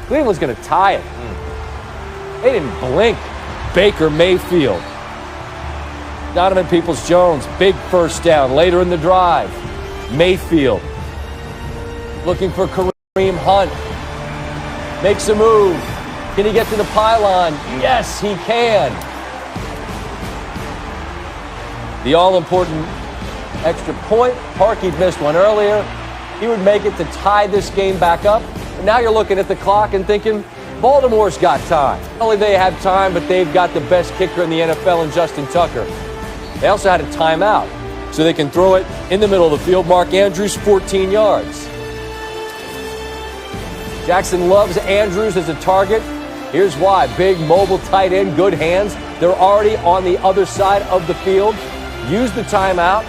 Cleveland's going to tie it. They didn't blink. Baker Mayfield. Donovan Peoples-Jones, big first down later in the drive. Mayfield looking for Kareem Hunt. Makes a move. Can he get to the pylon? Yes, he can. The all-important extra point. Parkey missed one earlier. He would make it to tie this game back up. And now you're looking at the clock and thinking, Baltimore's got time. Not only they have time, but they've got the best kicker in the NFL in Justin Tucker. They also had a timeout, so they can throw it in the middle of the field. Mark Andrews, 14 yards. Jackson loves Andrews as a target. Here's why. Big, mobile tight end, good hands. They're already on the other side of the field. Use the timeout.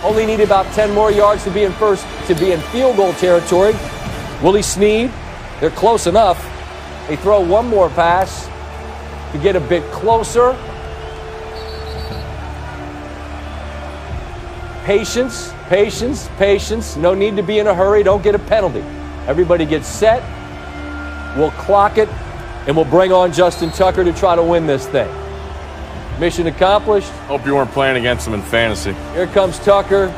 Only need about 10 more yards to be in field goal territory. Willie Snead, they're close enough. They throw one more pass to get a bit closer. Patience, patience, patience. No need to be in a hurry. Don't get a penalty. Everybody gets set. We'll clock it, and we'll bring on Justin Tucker to try to win this thing. Mission accomplished. Hope you weren't playing against him in fantasy. Here comes Tucker.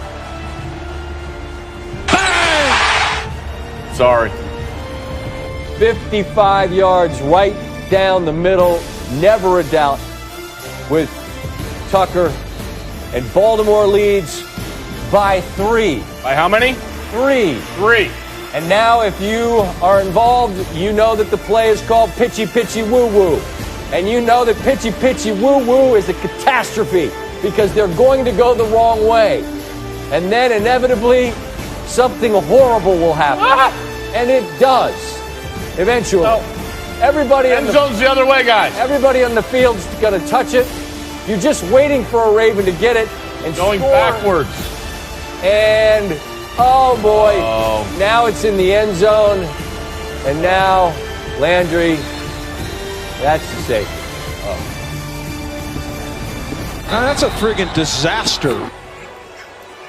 Bang! Sorry. 55 yards right down the middle. Never a doubt with Tucker. And Baltimore leads by 3. By how many? 3. 3. And now if you are involved, you know that the play is called pitchy, pitchy, woo-woo. And you know that pitchy, pitchy, woo-woo is a catastrophe because they're going to go the wrong way. And then inevitably, something horrible will happen. And it does, eventually. No. Everybody End zone's the other way, guys. Everybody on the field's going to touch it. You're just waiting for a Raven to get it and going score. Backwards. And, oh boy, now it's in the end zone. And now Landry, that's the safety. That's a friggin' disaster.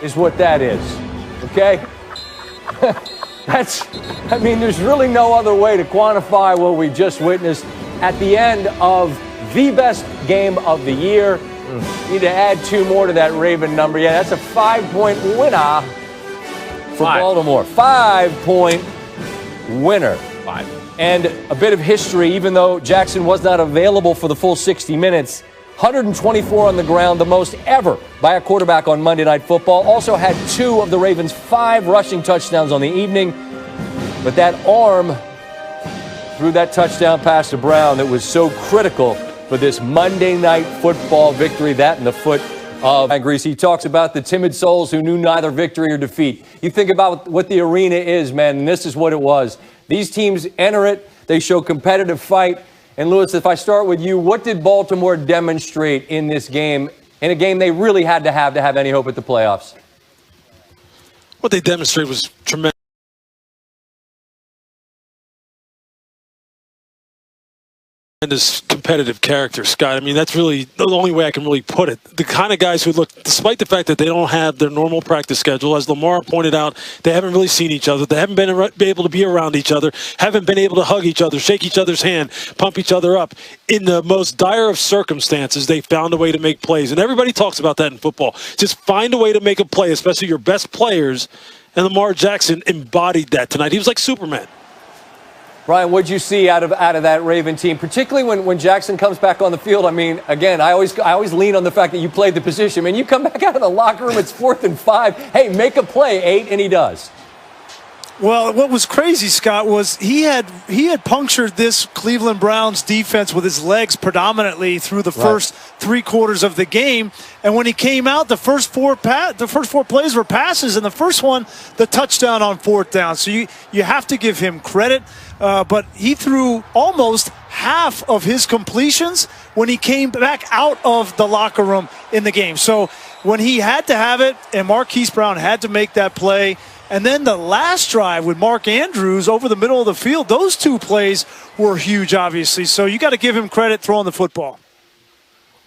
Is what that is, okay? There's really no other way to quantify what we just witnessed at the end of the best game of the year. Need to add 2 more to that Raven number. Yeah, that's a 5-point winner for Baltimore. 5-point winner. 5. And a bit of history, even though Jackson was not available for the full 60 minutes, 124 on the ground, the most ever by a quarterback on Monday Night Football. Also had 2 of the Ravens' 5 rushing touchdowns on the evening. But that arm threw that touchdown pass to Brown that was so critical for this Monday Night Football victory. That in the foot of Grease. He talks about the timid souls who knew neither victory or defeat. You think about what the arena is, man, and this is what it was. These teams enter it. They show competitive fight. And, Lewis, if I start with you, what did Baltimore demonstrate in this game, in a game they really had to have any hope at the playoffs? What they demonstrated was tremendous competitive character, Scott. I mean, that's really the only way I can really put it. The kind of guys who look, despite the fact that they don't have their normal practice schedule, as Lamar pointed out, they haven't really seen each other. They haven't been able to be around each other, haven't been able to hug each other, shake each other's hand, pump each other up. In the most dire of circumstances, they found a way to make plays. And everybody talks about that in football. Just find a way to make a play, especially your best players. And Lamar Jackson embodied that tonight. He was like Superman. Brian, what'd you see out of that Raven team, particularly when Jackson comes back on the field? I mean, again, I always lean on the fact that you played the position. Man, you come back out of the locker room, it's 4th and 5. Hey, make a play, 8, and he does. Well, what was crazy, Scott, was he had punctured this Cleveland Browns defense with his legs predominantly through the first 3 quarters of the game. And when he came out, the first four plays were passes, and the first one, the touchdown on 4th down. So you have to give him credit. But he threw almost half of his completions when he came back out of the locker room in the game. So when he had to have it, and Marquise Brown had to make that play, and then the last drive with Mark Andrews over the middle of the field, those 2 plays were huge, obviously. So you got to give him credit throwing the football.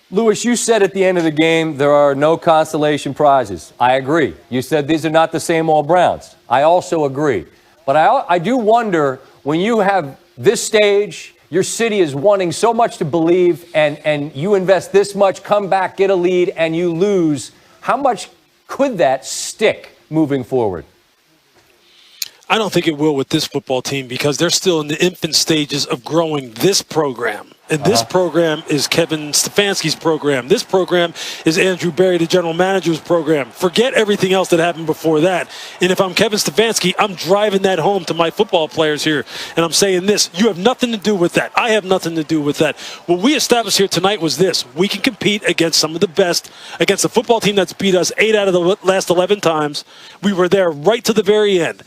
Lewis, you said at the end of the game there are no consolation prizes. I agree. You said these are not the same old Browns. I also agree. But I do wonder, when you have this stage, your city is wanting so much to believe, and you invest this much, come back, get a lead, and you lose, how much could that stick moving forward? I don't think it will with this football team because they're still in the infant stages of growing this program. And this program is Kevin Stefanski's program. This program is Andrew Berry, the general manager's program. Forget everything else that happened before that. And if I'm Kevin Stefanski, I'm driving that home to my football players here. And I'm saying this, you have nothing to do with that. I have nothing to do with that. What we established here tonight was this. We can compete against some of the best, against a football team that's beat us 8 out of the last 11 times. We were there right to the very end.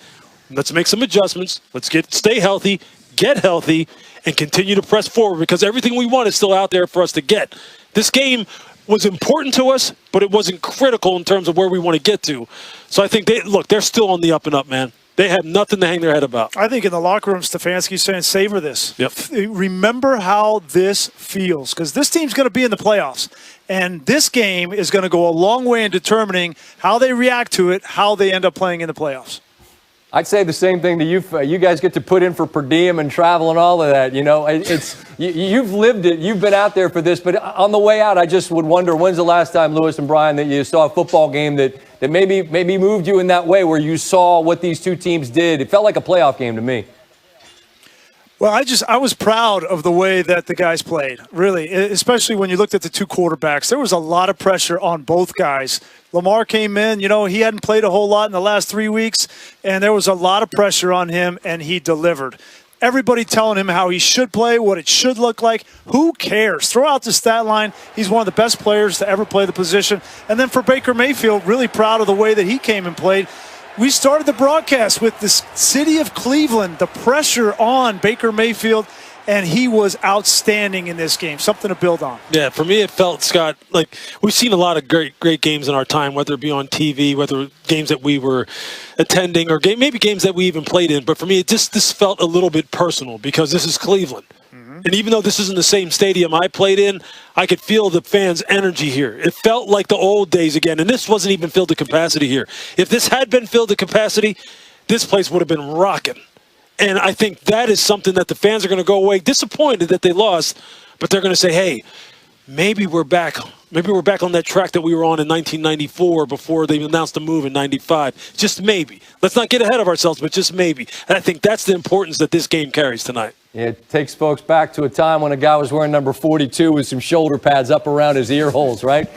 Let's make some adjustments. Let's stay healthy, get healthy, and continue to press forward because everything we want is still out there for us to get. This game was important to us, but it wasn't critical in terms of where we want to get to. So I think they're still on the up and up, man. They have nothing to hang their head about. I think in the locker room, Stefanski's saying, savor this. Yep. Remember how this feels, because this team's going to be in the playoffs. And this game is going to go a long way in determining how they react to it, how they end up playing in the playoffs. I'd say the same thing to you. You guys get to put in for per diem and travel and all of that. You know, you've lived it. You've been out there for this. But on the way out, I just would wonder, when's the last time, Lewis and Brian, that you saw a football game that maybe moved you in that way, where you saw what these two teams did? It felt like a playoff game to me. Well, I was proud of the way that the guys played, really, especially when you looked at the two quarterbacks. There was a lot of pressure on both guys. Lamar came in, he hadn't played a whole lot in the last 3 weeks, and there was a lot of pressure on him, and he delivered. Everybody telling him how he should play, what it should look like. Who cares? Throw out the stat line. He's one of the best players to ever play the position. And then for Baker Mayfield, really proud of the way that he came and played. We started the broadcast with the city of Cleveland, the pressure on Baker Mayfield, and he was outstanding in this game. Something to build on. Yeah, for me it felt, Scott, like we've seen a lot of great games in our time, whether it be on TV, whether games that we were attending, or maybe games that we even played in. But for me, this felt a little bit personal because this is Cleveland. And even though this isn't the same stadium I played in, I could feel the fans' energy here. It felt like the old days again, and this wasn't even filled to capacity here. If this had been filled to capacity, this place would have been rocking. And I think that is something that the fans are going to go away disappointed that they lost, but they're going to say, hey, maybe we're back. Maybe we're back on that track that we were on in 1994 before they announced the move in 95. Just maybe. Let's not get ahead of ourselves, but just maybe. And I think that's the importance that this game carries tonight. Yeah, it takes folks back to a time when a guy was wearing number 42 with some shoulder pads up around his ear holes, right?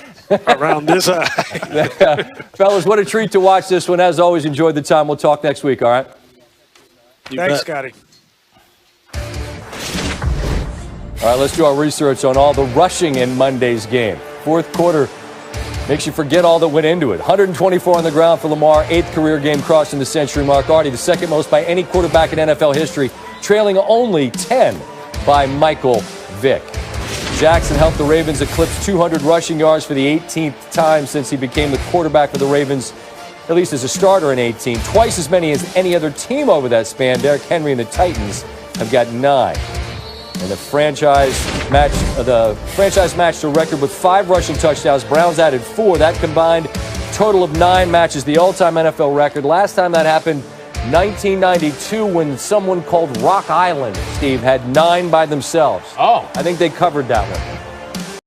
Around this high. Fellas, what a treat to watch this one. As always, enjoyed the time. We'll talk next week, all right? Thanks, Scotty. All right, let's do our research on all the rushing in Monday's game. Fourth quarter makes you forget all that went into it. 124 on the ground for Lamar, 8th career game crossing the century mark. Already the second most by any quarterback in NFL history, trailing only 10 by Michael Vick. Jackson helped the Ravens eclipse 200 rushing yards for the 18th time since he became the quarterback for the Ravens, at least as a starter in 18. Twice as many as any other team over that span. Derrick Henry and the Titans have got 9. And the franchise matched a record with 5 rushing touchdowns. Browns added 4. That combined total of 9 matches the all-time NFL record. Last time that happened, 1992, when someone called Rock Island, Steve, had 9 by themselves. Oh. I think they covered that one.